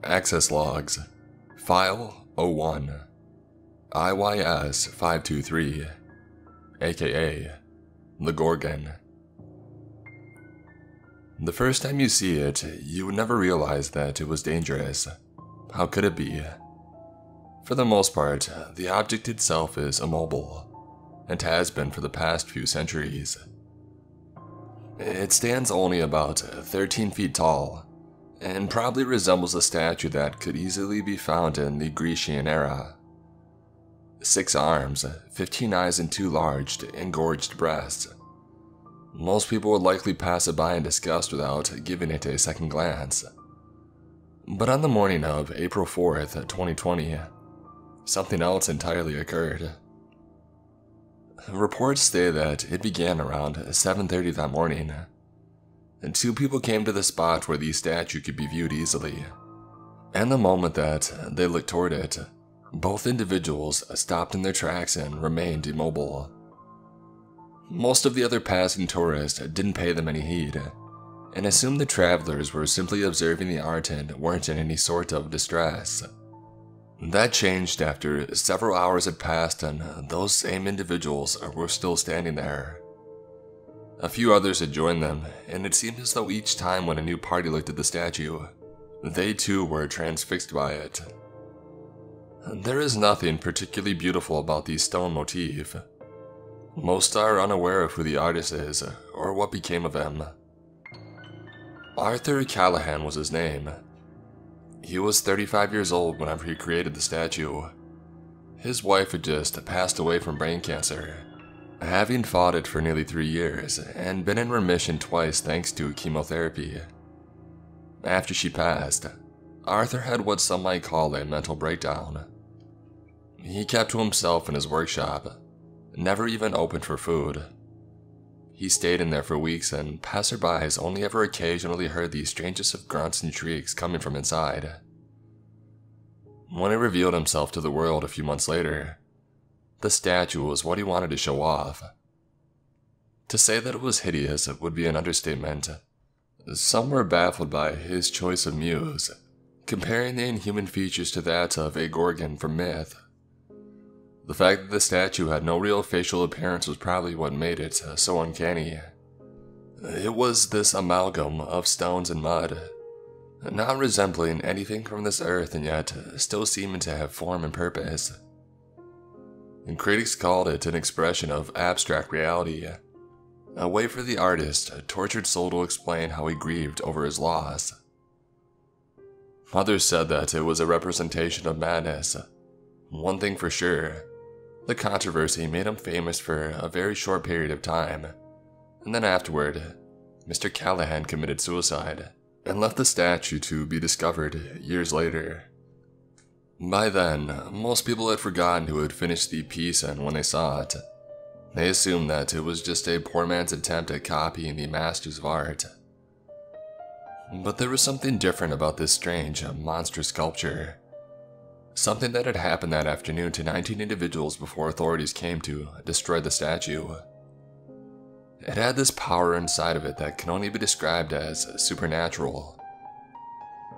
Access logs. File 01. IYS 523. AKA the Gorgon. The first time you see it, you would never realize that it was dangerous. How could it be? For the most part, the object itself is immobile, and has been for the past few centuries. It stands only about 13 feet tall, and probably resembles a statue that could easily be found in the Grecian era. 6 arms, 15 eyes, and 2 large, engorged breasts. Most people would likely pass it by in disgust without giving it a second glance. But on the morning of April 4th, 2020, something else entirely occurred. Reports say that it began around 7:30 that morning, and 2 people came to the spot where the statue could be viewed easily. And the moment that they looked toward it, both individuals stopped in their tracks and remained immobile. Most of the other passing tourists didn't pay them any heed, and assumed the travelers were simply observing the art and weren't in any sort of distress. That changed after several hours had passed and those same individuals were still standing there. A few others had joined them, and it seemed as though each time when a new party looked at the statue, they too were transfixed by it. There is nothing particularly beautiful about the stone motif. Most are unaware of who the artist is or what became of him. Arthur Callahan was his name. He was 35 years old whenever he created the statue. His wife had just passed away from brain cancer, having fought it for nearly 3 years and been in remission twice thanks to chemotherapy. After she passed, Arthur had what some might call a mental breakdown. He kept to himself in his workshop, never even opened for food. He stayed in there for weeks, and passerbys only ever occasionally heard the strangest of grunts and shrieks coming from inside. When he revealed himself to the world a few months later, the statue was what he wanted to show off. To say that it was hideous would be an understatement. Some were baffled by his choice of muse, comparing the inhuman features to that of a Gorgon from myth. The fact that the statue had no real facial appearance was probably what made it so uncanny. It was this amalgam of stones and mud, not resembling anything from this earth and yet still seeming to have form and purpose. And critics called it an expression of abstract reality, a way for the artist, a tortured soul, to explain how he grieved over his loss. Others said that it was a representation of madness. One thing for sure, the controversy made him famous for a very short period of time, and then afterward, Mr. Callahan committed suicide and left the statue to be discovered years later. By then, most people had forgotten who had finished the piece, and when they saw it, they assumed that it was just a poor man's attempt at copying the masters of art. But there was something different about this strange, monstrous sculpture. Something that had happened that afternoon to 19 individuals before authorities came to destroy the statue. It had this power inside of it that can only be described as supernatural.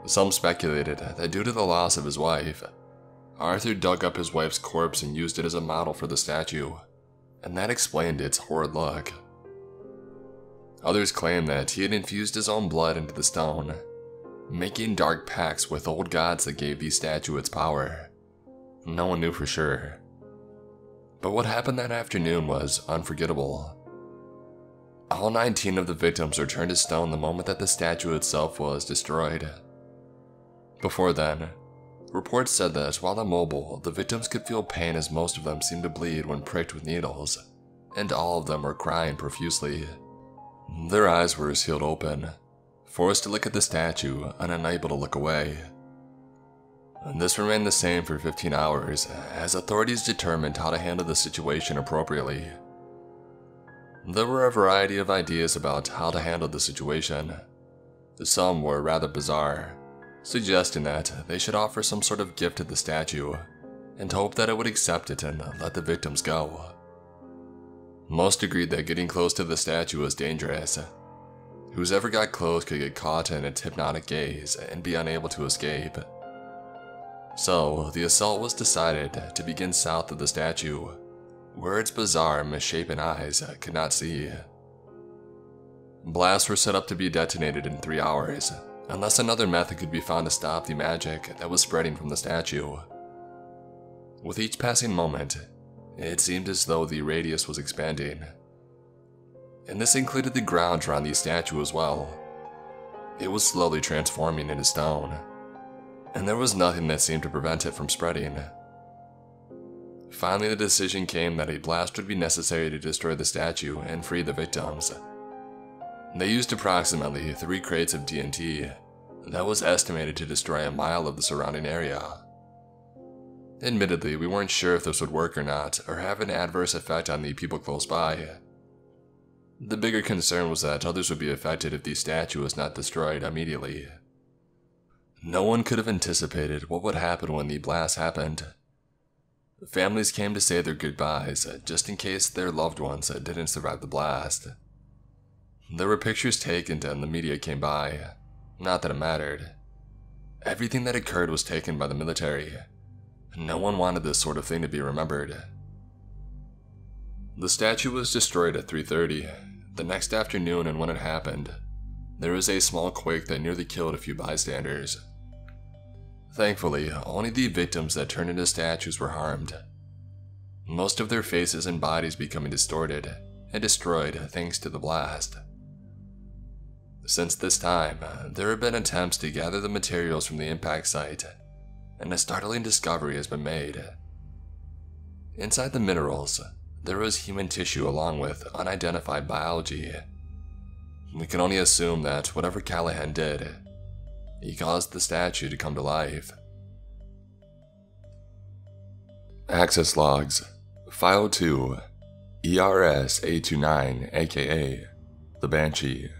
Some speculated that due to the loss of his wife, Arthur dug up his wife's corpse and used it as a model for the statue, and that explained its horrid look. Others claimed that he had infused his own blood into the stone, making dark pacts with old gods that gave the statue its power. No one knew for sure. But what happened that afternoon was unforgettable. All 19 of the victims were turned to stone the moment that the statue itself was destroyed. Before then, reports said that while immobile, the victims could feel pain as most of them seemed to bleed when pricked with needles, and all of them were crying profusely. Their eyes were sealed open, forced to look at the statue and unable to look away. And this remained the same for 15 hours as authorities determined how to handle the situation appropriately. There were a variety of ideas about how to handle the situation. Some were rather bizarre, suggesting that they should offer some sort of gift to the statue and hope that it would accept it and let the victims go. Most agreed that getting close to the statue was dangerous. Whoever got close could get caught in its hypnotic gaze and be unable to escape. So, the assault was decided to begin south of the statue, where its bizarre, misshapen eyes could not see. Blasts were set up to be detonated in 3 hours, unless another method could be found to stop the magic that was spreading from the statue. With each passing moment, it seemed as though the radius was expanding. And this included the ground around the statue as well. It was slowly transforming into stone, and there was nothing that seemed to prevent it from spreading. Finally, the decision came that a blast would be necessary to destroy the statue and free the victims. They used approximately 3 crates of TNT that was estimated to destroy a mile of the surrounding area. Admittedly, we weren't sure if this would work or not, or have an adverse effect on the people close by. The bigger concern was that others would be affected if the statue was not destroyed immediately. No one could have anticipated what would happen when the blast happened. Families came to say their goodbyes just in case their loved ones didn't survive the blast. There were pictures taken and the media came by. Not that it mattered. Everything that occurred was taken by the military. No one wanted this sort of thing to be remembered. The statue was destroyed at 3:30. The next afternoon, and when it happened, there was a small quake that nearly killed a few bystanders. Thankfully, only the victims that turned into statues were harmed. Most of their faces and bodies becoming distorted and destroyed thanks to the blast. Since this time, there have been attempts to gather the materials from the impact site, and a startling discovery has been made. Inside the minerals, there was human tissue along with unidentified biology. We can only assume that whatever Callahan did, he caused the statue to come to life. Access logs. File 2. ERS-829, aka the Banshee.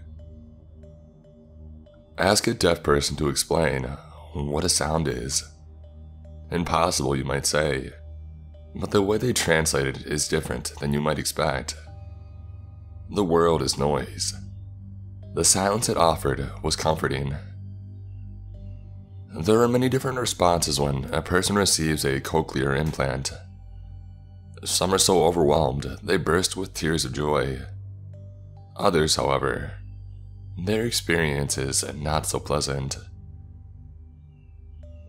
Ask a deaf person to explain what a sound is. Impossible, you might say, but the way they translate it is different than you might expect. The world is noise. The silence it offered was comforting. There are many different responses when a person receives a cochlear implant. Some are so overwhelmed they burst with tears of joy. Others, however, their experience is not so pleasant.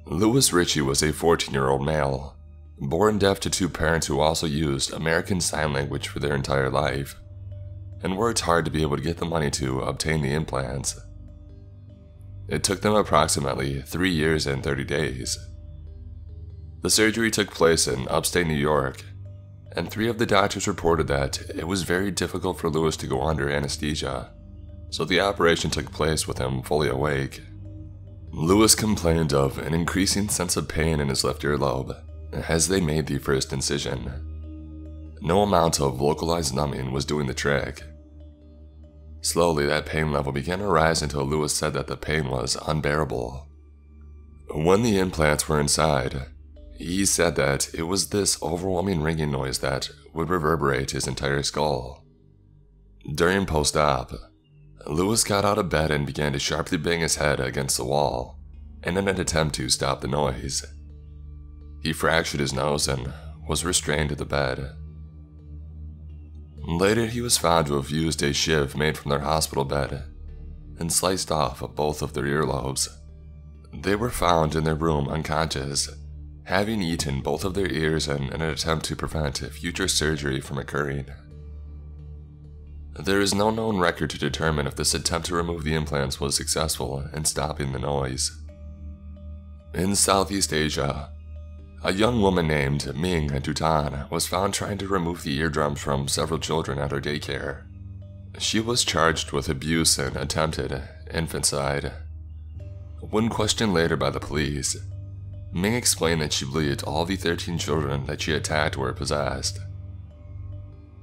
Louis Ritchie was a 14-year-old male, born deaf to 2 parents who also used American Sign Language for their entire life, and worked hard to be able to get the money to obtain the implants. It took them approximately 3 years and 30 days. The surgery took place in upstate New York, and 3 of the doctors reported that it was very difficult for Louis to go under anesthesia, so the operation took place with him fully awake. Louis complained of an increasing sense of pain in his left earlobe as they made the first incision. No amount of localized numbing was doing the trick. Slowly, that pain level began to rise until Louis said that the pain was unbearable. When the implants were inside, he said that it was this overwhelming ringing noise that would reverberate his entire skull. During post-op, Louis got out of bed and began to sharply bang his head against the wall in an attempt to stop the noise. He fractured his nose and was restrained to the bed. Later, he was found to have used a shiv made from their hospital bed and sliced off both of their earlobes. They were found in their room unconscious, having eaten both of their ears in an attempt to prevent future surgery from occurring. There is no known record to determine if this attempt to remove the implants was successful in stopping the noise. In Southeast Asia, a young woman named Ming Dutan was found trying to remove the eardrums from several children at her daycare. She was charged with abuse and attempted infanticide. When questioned later by the police, Ming explained that she believed all the 13 children that she attacked were possessed.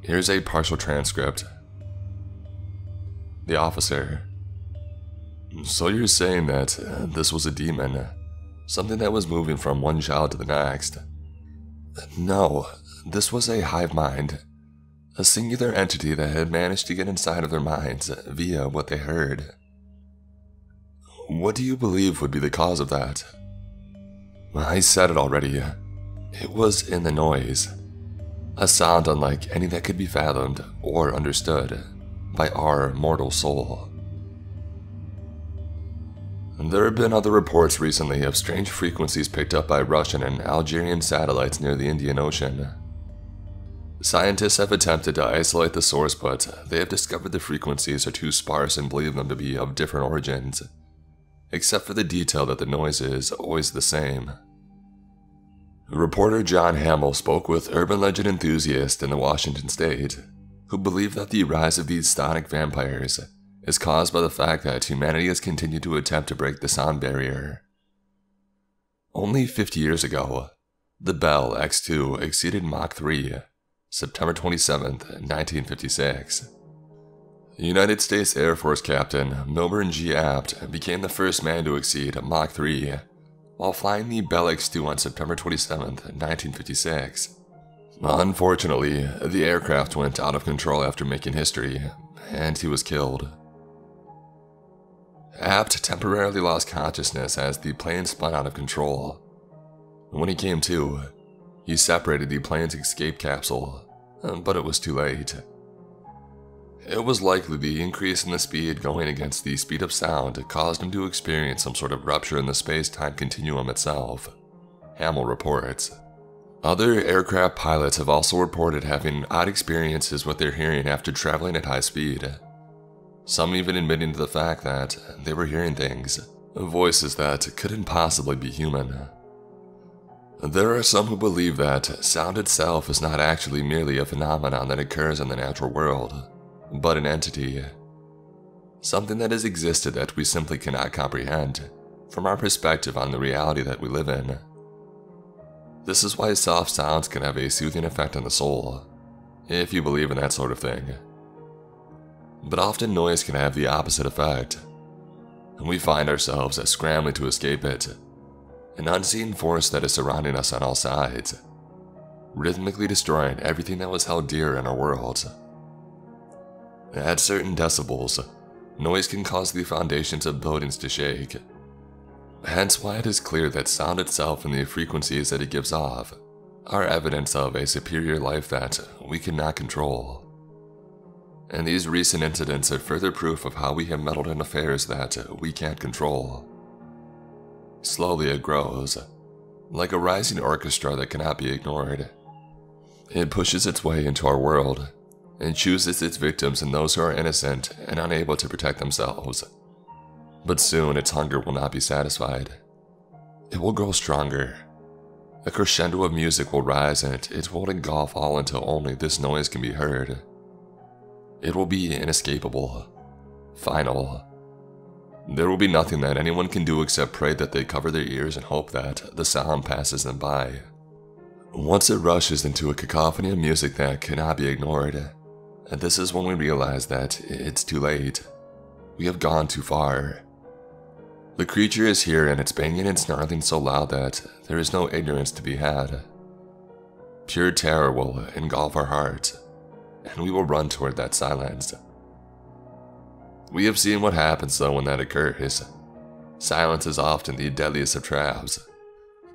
Here's a partial transcript. The officer: So you're saying that this was a demon? Something that was moving from one child to the next? No, this was a hive mind. A singular entity that had managed to get inside of their minds via what they heard. What do you believe would be the cause of that? I said it already. It was in the noise. A sound unlike any that could be fathomed or understood by our mortal soul. There have been other reports recently of strange frequencies picked up by Russian and Algerian satellites near the Indian Ocean. Scientists have attempted to isolate the source, but they have discovered the frequencies are too sparse and believe them to be of different origins, except for the detail that the noise is always the same. Reporter John Hamill spoke with urban legend enthusiasts in the Washington state, who believe that the rise of these sonic vampires is caused by the fact that humanity has continued to attempt to break the sound barrier. Only 50 years ago, the Bell X-2 exceeded Mach 3, September 27, 1956. United States Air Force Captain Milburn G. Apt became the first man to exceed Mach 3 while flying the Bell X-2 on September 27, 1956. Unfortunately, the aircraft went out of control after making history, and he was killed. Apt temporarily lost consciousness as the plane spun out of control. When he came to, he separated the plane's escape capsule, but it was too late. It was likely the increase in the speed going against the speed of sound caused him to experience some sort of rupture in the space-time continuum itself, Hamill reports. Other aircraft pilots have also reported having odd experiences with their hearing after traveling at high speed. Some even admitting to the fact that they were hearing things, voices that couldn't possibly be human. There are some who believe that sound itself is not actually merely a phenomenon that occurs in the natural world, but an entity. Something that has existed that we simply cannot comprehend from our perspective on the reality that we live in. This is why soft sounds can have a soothing effect on the soul, if you believe in that sort of thing. But often noise can have the opposite effect, and we find ourselves scrambling to escape it, an unseen force that is surrounding us on all sides, rhythmically destroying everything that was held dear in our world. At certain decibels, noise can cause the foundations of buildings to shake. Hence why it is clear that sound itself and the frequencies that it gives off are evidence of a superior life that we cannot control. And these recent incidents are further proof of how we have meddled in affairs that we can't control. Slowly it grows, like a rising orchestra that cannot be ignored. It pushes its way into our world, and chooses its victims and those who are innocent and unable to protect themselves. But soon its hunger will not be satisfied. It will grow stronger. A crescendo of music will rise and it will engulf all until only this noise can be heard. It will be inescapable, final. There will be nothing that anyone can do except pray that they cover their ears and hope that the sound passes them by. Once it rushes into a cacophony of music that cannot be ignored, and this is when we realize that it's too late. We have gone too far. The creature is here and it's banging and snarling so loud that there is no ignorance to be had. Pure terror will engulf our hearts, and we will run toward that silence. We have seen what happens though when that occurs. Silence is often the deadliest of traps.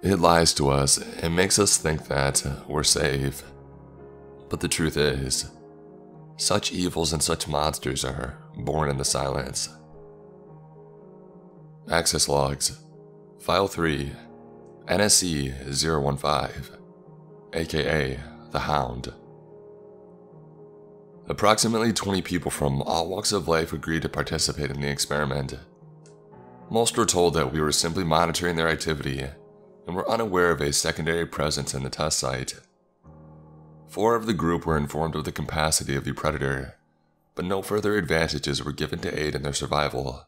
It lies to us and makes us think that we're safe. But the truth is, such evils and such monsters are born in the silence. Access logs. File 3, NSC 015, aka The Hound. Approximately 20 people from all walks of life agreed to participate in the experiment. Most were told that we were simply monitoring their activity and were unaware of a secondary presence in the test site. 4 of the group were informed of the capacity of the predator, but no further advantages were given to aid in their survival.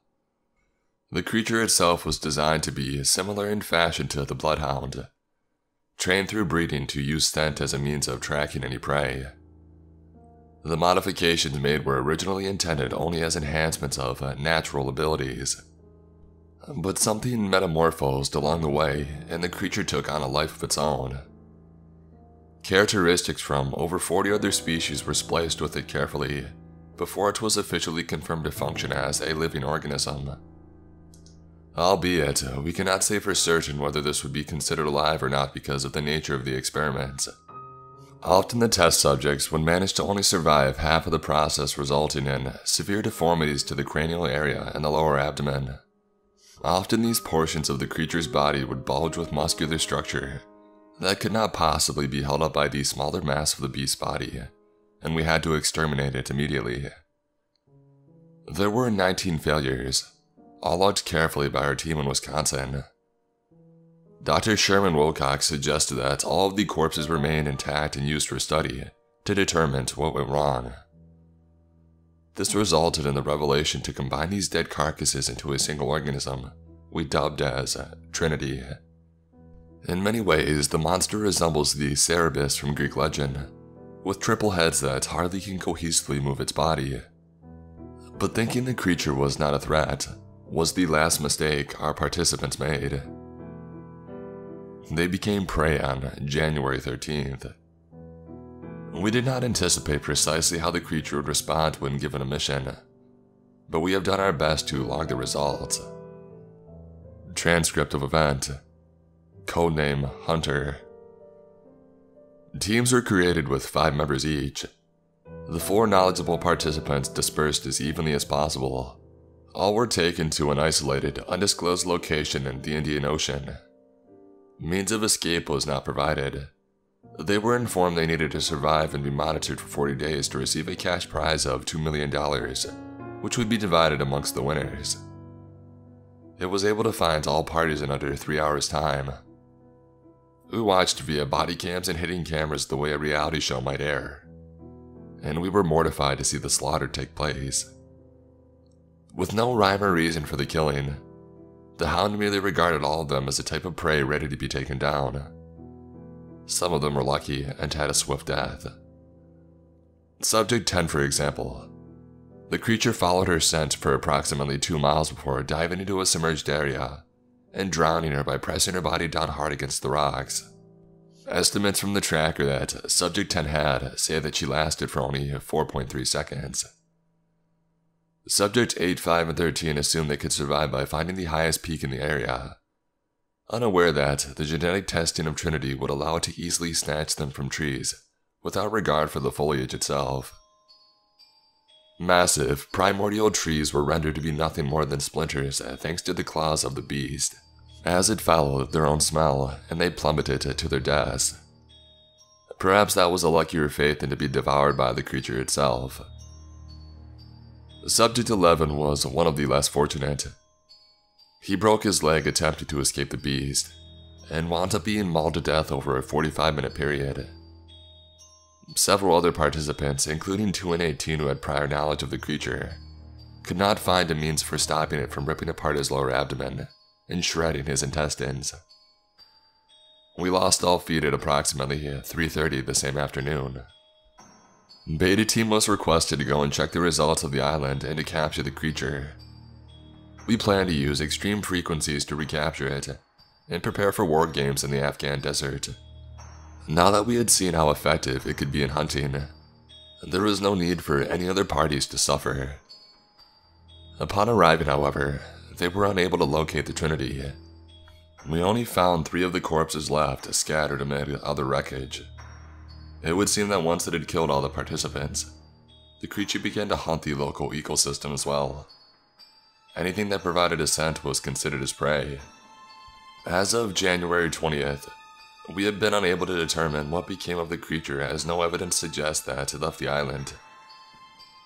The creature itself was designed to be similar in fashion to the bloodhound, trained through breeding to use scent as a means of tracking any prey. The modifications made were originally intended only as enhancements of natural abilities, but something metamorphosed along the way and the creature took on a life of its own. Characteristics from over 40 other species were spliced with it carefully before it was officially confirmed to function as a living organism. Albeit, we cannot say for certain whether this would be considered alive or not because of the nature of the experiments. Often the test subjects would manage to only survive half of the process, resulting in severe deformities to the cranial area and the lower abdomen. Often these portions of the creature's body would bulge with muscular structure that could not possibly be held up by the smaller mass of the beast's body, and we had to exterminate it immediately. There were 19 failures, all logged carefully by our team in Wisconsin. Dr. Sherman Wilcox suggested that all of the corpses remain intact and used for study to determine what went wrong. This resulted in the revelation to combine these dead carcasses into a single organism we dubbed as Trinity. In many ways, the monster resembles the Cerberus from Greek legend, with triple heads that hardly can cohesively move its body. But thinking the creature was not a threat was the last mistake our participants made. They became prey on January 13th. We did not anticipate precisely how the creature would respond when given a mission, but we have done our best to log the results. Transcript of event. Codename Hunter. Teams were created with 5 members each. The 4 knowledgeable participants dispersed as evenly as possible. All were taken to an isolated, undisclosed location in the Indian Ocean. Means of escape was not provided. They were informed they needed to survive and be monitored for 40 days to receive a cash prize of $2 million, which would be divided amongst the winners. It was able to find all parties in under 3 hours' time. We watched via body cams and hidden cameras the way a reality show might air, and we were mortified to see the slaughter take place. With no rhyme or reason for the killing, the hound merely regarded all of them as a type of prey ready to be taken down. Some of them were lucky and had a swift death. Subject 10, for example. The creature followed her scent for approximately 2 miles before diving into a submerged area and drowning her by pressing her body down hard against the rocks. Estimates from the tracker that Subject 10 had say that she lasted for only 4.3 seconds. Subject 8, 5, and 13 assumed they could survive by finding the highest peak in the area, unaware that the genetic testing of Trinity would allow it to easily snatch them from trees without regard for the foliage itself. Massive, primordial trees were rendered to be nothing more than splinters thanks to the claws of the beast, as it followed their own smell and they plummeted to their deaths. Perhaps that was a luckier fate than to be devoured by the creature itself. Subject 11 was one of the less fortunate. He broke his leg attempting to escape the beast, and wound up being mauled to death over a 45-minute period. Several other participants, including 2 and 18 who had prior knowledge of the creature, could not find a means for stopping it from ripping apart his lower abdomen and shredding his intestines. We lost all feed at approximately 3:30 the same afternoon. Beta team was requested to go and check the results of the island and to capture the creature. We plan to use extreme frequencies to recapture it and prepare for war games in the Afghan desert. Now that we had seen how effective it could be in hunting, there was no need for any other parties to suffer. Upon arriving, however, they were unable to locate the Trinity. We only found 3 of the corpses left scattered amid other wreckage. It would seem that once it had killed all the participants, the creature began to hunt the local ecosystem as well. Anything that provided a scent was considered as prey. As of January 20th, we have been unable to determine what became of the creature as no evidence suggests that it left the island.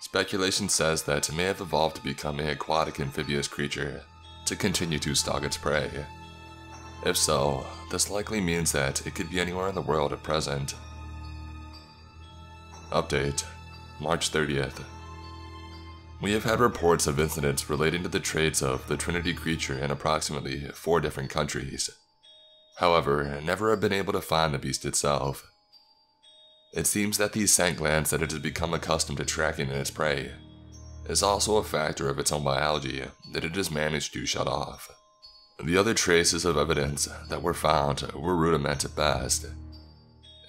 Speculation says that it may have evolved to become an aquatic amphibious creature to continue to stalk its prey. If so, this likely means that it could be anywhere in the world at present. Update, March 30th. We have had reports of incidents relating to the traits of the Trinity creature in approximately 4 different countries. However, never have been able to find the beast itself. It seems that the scent glands that it has become accustomed to tracking in its prey is also a factor of its own biology that it has managed to shut off. The other traces of evidence that were found were rudiment at best.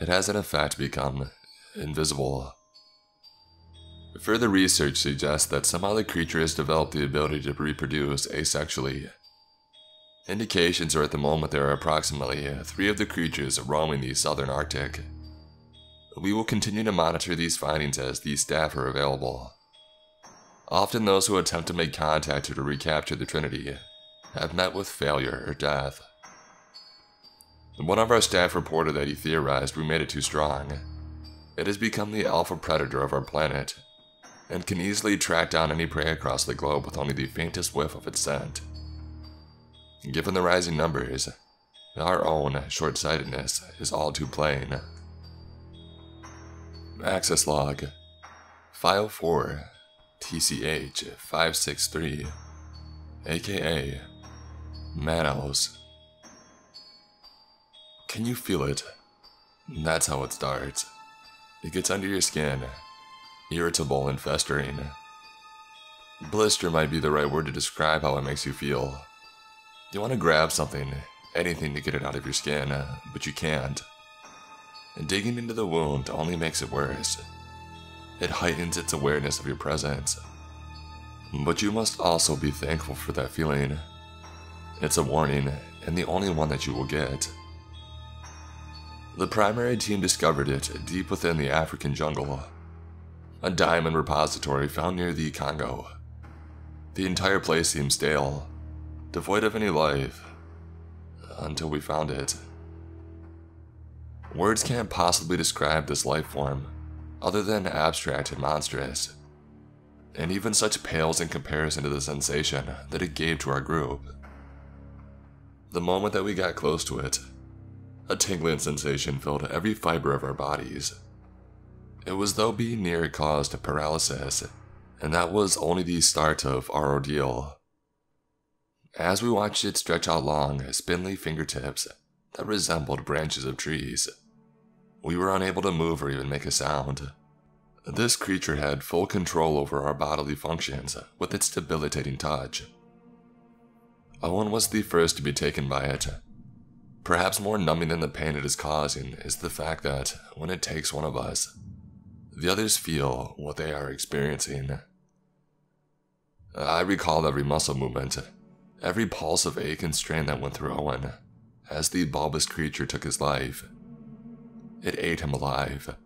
It has in effect become invisible. Further research suggests that somehow the creature has developed the ability to reproduce asexually, Indications are at the moment there are approximately 3 of the creatures roaming the southern Arctic. We will continue to monitor these findings as these staff are available. Often those who attempt to make contact or to recapture the Trinity have met with failure or death. One of our staff reported that he theorized we made it too strong. It has become the alpha predator of our planet, and can easily track down any prey across the globe with only the faintest whiff of its scent. Given the rising numbers, our own short-sightedness is all too plain. Access log File 4 TCH 563 aka Manos. Can you feel it? That's how it starts. It gets under your skin, irritable and festering. Blister might be the right word to describe how it makes you feel. You want to grab something, anything to get it out of your skin, but you can't. And digging into the wound only makes it worse. It heightens its awareness of your presence. But you must also be thankful for that feeling. It's a warning, and the only one that you will get. The primary team discovered it deep within the African jungle, a diamond repository found near the Congo. The entire place seemed stale, devoid of any life, until we found it. Words can't possibly describe this life form, other than abstract and monstrous, and even such pales in comparison to the sensation that it gave to our group. The moment that we got close to it, a tingling sensation filled every fiber of our bodies. It was though being near it caused paralysis, and that was only the start of our ordeal. As we watched it stretch out long, spindly fingertips that resembled branches of trees, we were unable to move or even make a sound. This creature had full control over our bodily functions with its debilitating touch. Owen was the first to be taken by it. Perhaps more numbing than the pain it is causing is the fact that when it takes one of us, the others feel what they are experiencing. I recall every muscle movement, every pulse of ache and strain that went through Owen as the bulbous creature took his life. It ate him alive.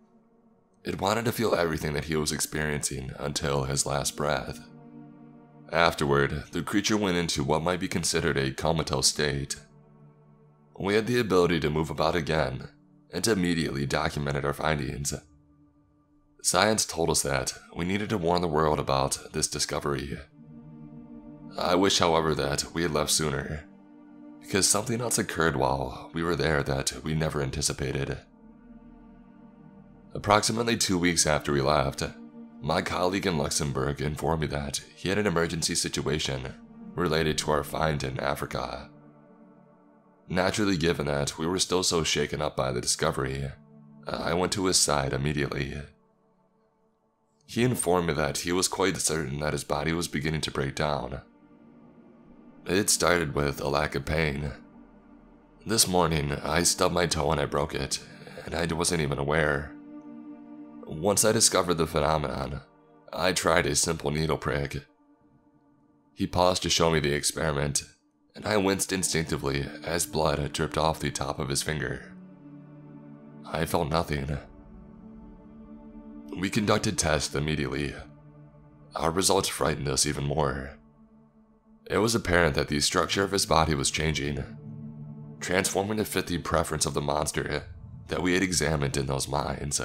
It wanted to feel everything that he was experiencing until his last breath. Afterward, the creature went into what might be considered a comatose state. We had the ability to move about again, and immediately documented our findings. Science told us that we needed to warn the world about this discovery. I wish, however, that we had left sooner, because something else occurred while we were there that we never anticipated. Approximately 2 weeks after we left, my colleague in Luxembourg informed me that he had an emergency situation related to our find in Africa. Naturally, given that we were still so shaken up by the discovery, I went to his side immediately. He informed me that he was quite certain that his body was beginning to break down. It started with a lack of pain. This morning, I stubbed my toe and I broke it, and I wasn't even aware. Once I discovered the phenomenon, I tried a simple needle prick. He paused to show me the experiment, and I winced instinctively as blood dripped off the top of his finger. I felt nothing. We conducted tests immediately. Our results frightened us even more. It was apparent that the structure of his body was changing, transforming to fit the preference of the monster that we had examined in those mines.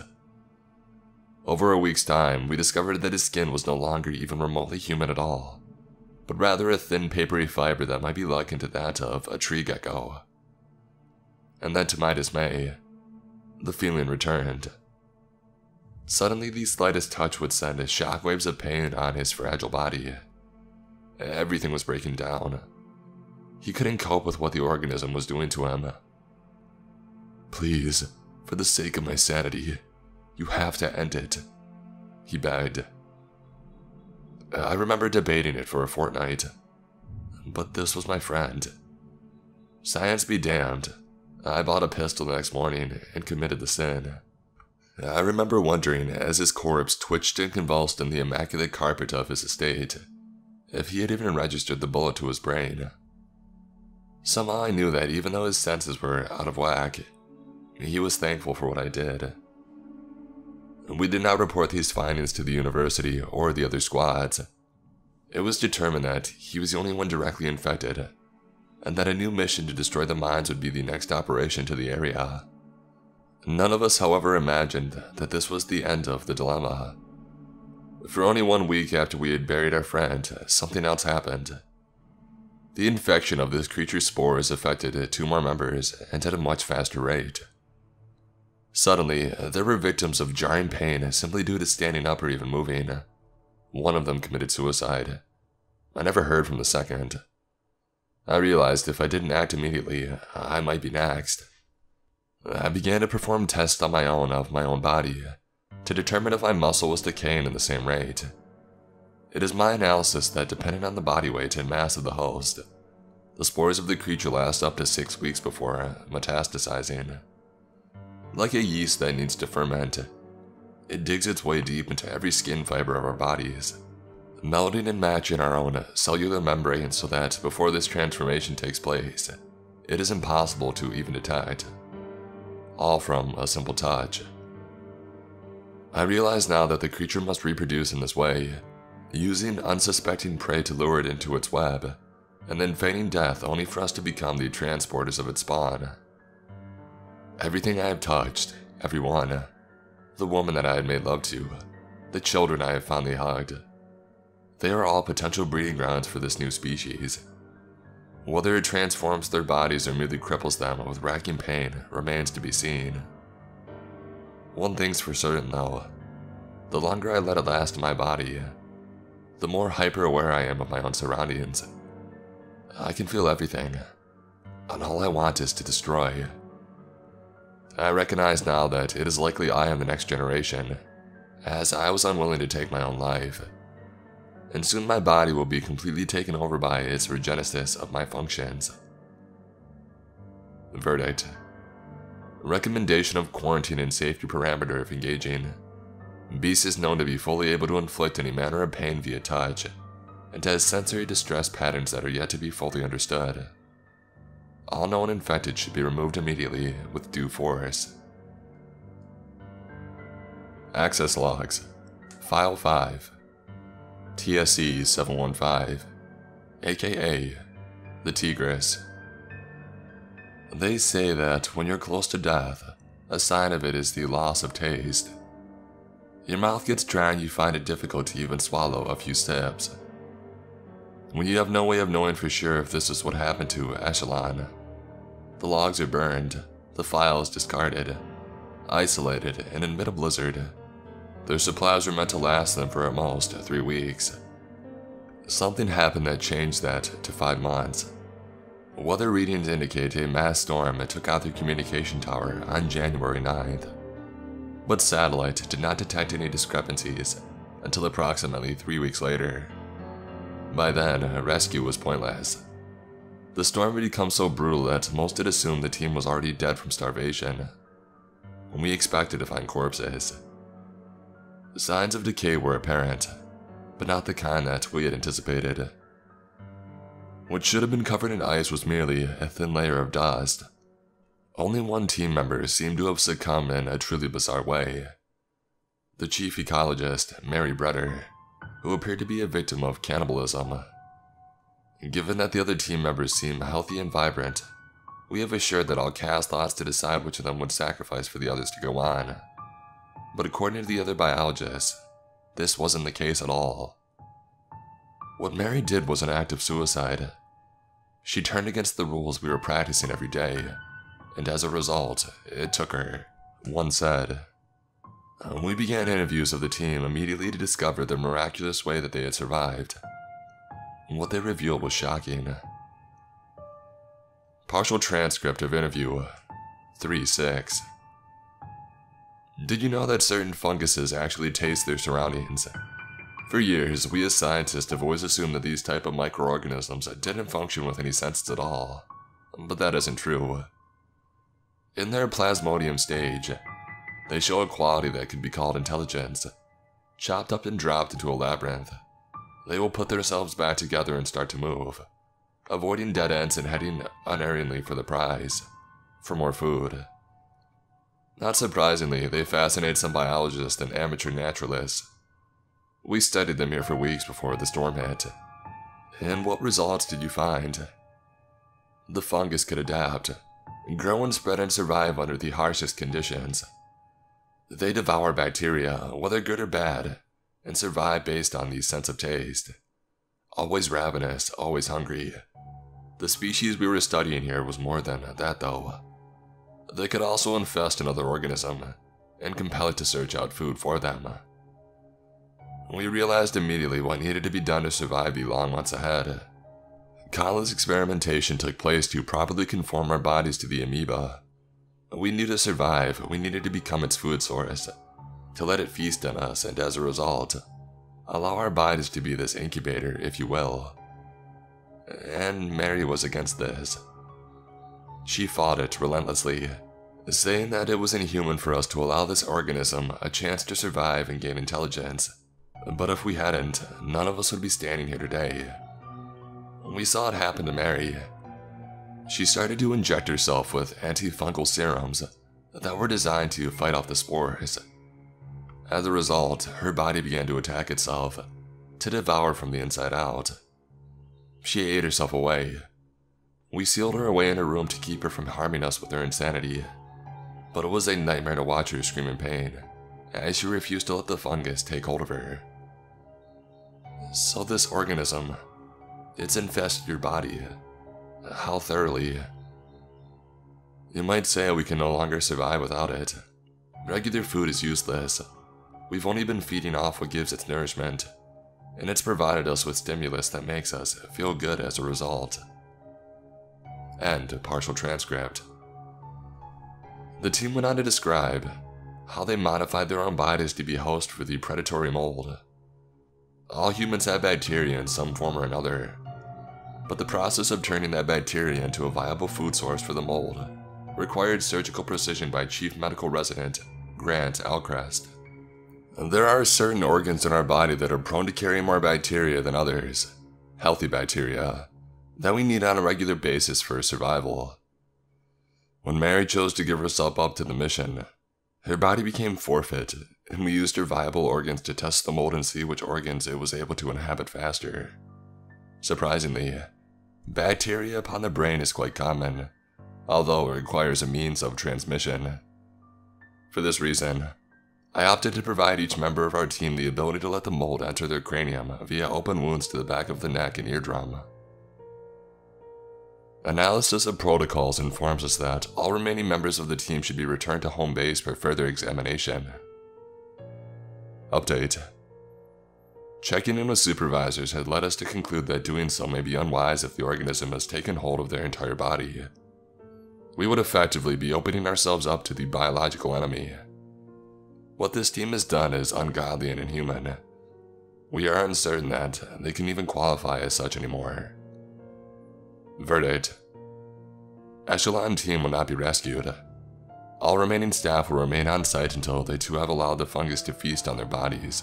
Over a week's time, we discovered that his skin was no longer even remotely human at all, but rather a thin papery fiber that might be likened to that of a tree gecko. And then, to my dismay, the feeling returned. Suddenly, the slightest touch would send shockwaves of pain on his fragile body. Everything was breaking down. He couldn't cope with what the organism was doing to him. "Please, for the sake of my sanity, you have to end it," he begged. I remember debating it for a fortnight, but this was my friend. Science be damned, I bought a pistol the next morning and committed the sin. I remember wondering, as his corpse twitched and convulsed in the immaculate carpet of his estate, if he had even registered the bullet to his brain. Somehow I knew that even though his senses were out of whack, he was thankful for what I did. We did not report these findings to the university or the other squads. It was determined that he was the only one directly infected, and that a new mission to destroy the mines would be the next operation to the area. None of us, however, imagined that this was the end of the dilemma. For only 1 week after we had buried our friend, something else happened. The infection of this creature's spores affected 2 more members, and at a much faster rate. Suddenly, there were victims of jarring pain simply due to standing up or even moving. One of them committed suicide. I never heard from the second. I realized if I didn't act immediately, I might be next. I began to perform tests on my own of my own body, to determine if my muscle was decaying in the same rate. It is my analysis that depending on the body weight and mass of the host, the spores of the creature last up to 6 weeks before metastasizing. Like a yeast that needs to ferment, it digs its way deep into every skin fiber of our bodies, melding and matching our own cellular membrane so that before this transformation takes place, it is impossible to even detect. All from a simple touch. I realize now that the creature must reproduce in this way, using unsuspecting prey to lure it into its web, and then feigning death only for us to become the transporters of its spawn. Everything I have touched, everyone, the woman that I had made love to, the children I have fondly hugged, they are all potential breeding grounds for this new species. Whether it transforms their bodies or merely cripples them with racking pain remains to be seen. One thing's for certain though, the longer I let it last in my body, the more hyper-aware I am of my own surroundings. I can feel everything, and all I want is to destroy. I recognize now that it is likely I am the next generation, as I was unwilling to take my own life, and soon my body will be completely taken over by its regenesis of my functions. Verdict. Recommendation of quarantine and safety parameter if engaging. Beast is known to be fully able to inflict any manner of pain via touch, and has sensory distress patterns that are yet to be fully understood. All known infected should be removed immediately with due force. Access logs. File 5. TSC 715, aka the Tigress. They say that when you're close to death, a sign of it is the loss of taste. Your mouth gets dry and you find it difficult to even swallow a few sips. When you have no way of knowing for sure if this is what happened to Echelon, the logs are burned, the files discarded, isolated, and in mid-blizzard. Their supplies were meant to last them for at most 3 weeks. Something happened that changed that to 5 months. Weather readings indicate a mass storm took out their communication tower on January 9th. But satellite did not detect any discrepancies until approximately 3 weeks later. By then, rescue was pointless. The storm had become so brutal that most had assumed the team was already dead from starvation, when we expected to find corpses. Signs of decay were apparent, but not the kind that we had anticipated. What should have been covered in ice was merely a thin layer of dust. Only one team member seemed to have succumbed in a truly bizarre way. The chief ecologist, Mary Breder, who appeared to be a victim of cannibalism. Given that the other team members seem healthy and vibrant, we have assured that I'll cast lots to decide which of them would sacrifice for the others to go on. But according to the other biologists, this wasn't the case at all. What Mary did was an act of suicide. She turned against the rules we were practicing every day, and as a result, it took her, one said. We began interviews of the team immediately to discover the miraculous way that they had survived. What they revealed was shocking. Partial transcript of interview 3-6. Did you know that certain funguses actually taste their surroundings? For years, we as scientists have always assumed that these type of microorganisms didn't function with any senses at all, but that isn't true. In their plasmodium stage, they show a quality that can be called intelligence. Chopped up and dropped into a labyrinth, they will put themselves back together and start to move. avoiding dead ends and heading unerringly for the prize, for more food. Not surprisingly, they fascinate some biologists and amateur naturalists. We studied them here for weeks before the storm hit. And what results did you find? The fungus could adapt, grow and spread and survive under the harshest conditions. They devour bacteria, whether good or bad, and survive based on the sense of taste. Always ravenous, always hungry. The species we were studying here was more than that though. They could also infest another organism, and compel it to search out food for them. We realized immediately what needed to be done to survive the long months ahead. Countless experimentation took place to properly conform our bodies to the amoeba. We knew to survive, we needed to become its food source, to let it feast on us and as a result, allow our bodies to be this incubator, if you will. And Mary was against this. She fought it relentlessly, saying that it was inhuman for us to allow this organism a chance to survive and gain intelligence. But if we hadn't, none of us would be standing here today. We saw it happen to Mary. She started to inject herself with antifungal serums that were designed to fight off the spores. As a result, her body began to attack itself, to devour from the inside out. She ate herself away. We sealed her away in a room to keep her from harming us with her insanity, but it was a nightmare to watch her scream in pain, as she refused to let the fungus take hold of her. So this organism, it's infested your body. How thoroughly? You might say we can no longer survive without it. Regular food is useless. We've only been feeding off what gives its nourishment, and it's provided us with stimulus that makes us feel good as a result. End partial transcript. The team went on to describe how they modified their own bodies to be host for the predatory mold. All humans have bacteria in some form or another, but the process of turning that bacteria into a viable food source for the mold required surgical precision by Chief Medical Resident Grant Alcrest. There are certain organs in our body that are prone to carry more bacteria than others, healthy bacteria, that we need on a regular basis for survival. When Mary chose to give herself up to the mission, her body became forfeit, and we used her viable organs to test the mold and see which organs it was able to inhabit faster. Surprisingly, bacteria upon the brain is quite common, although it requires a means of transmission. For this reason, I opted to provide each member of our team the ability to let the mold enter their cranium via open wounds to the back of the neck and eardrum. Analysis of protocols informs us that all remaining members of the team should be returned to home base for further examination. Update. Checking in with supervisors had led us to conclude that doing so may be unwise if the organism has taken hold of their entire body. We would effectively be opening ourselves up to the biological enemy. What this team has done is ungodly and inhuman. We are uncertain that they can even qualify as such anymore. Verdict. Echelon team will not be rescued. All remaining staff will remain on site until they too have allowed the fungus to feast on their bodies.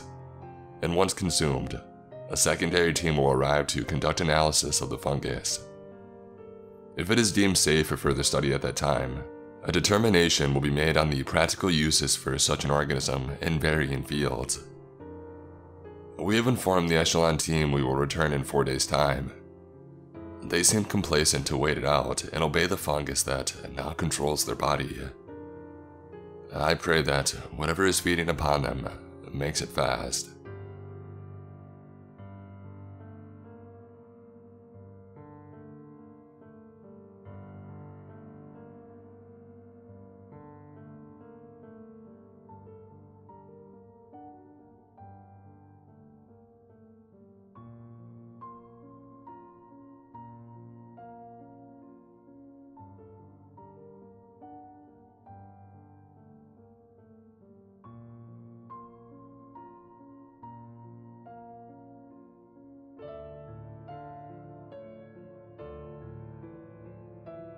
And once consumed, a secondary team will arrive to conduct analysis of the fungus. If it is deemed safe for further study at that time, a determination will be made on the practical uses for such an organism in varying fields. We have informed the Echelon team we will return in 4 days' time. They seem complacent to wait it out and obey the fungus that now controls their body. I pray that whatever is feeding upon them makes it fast.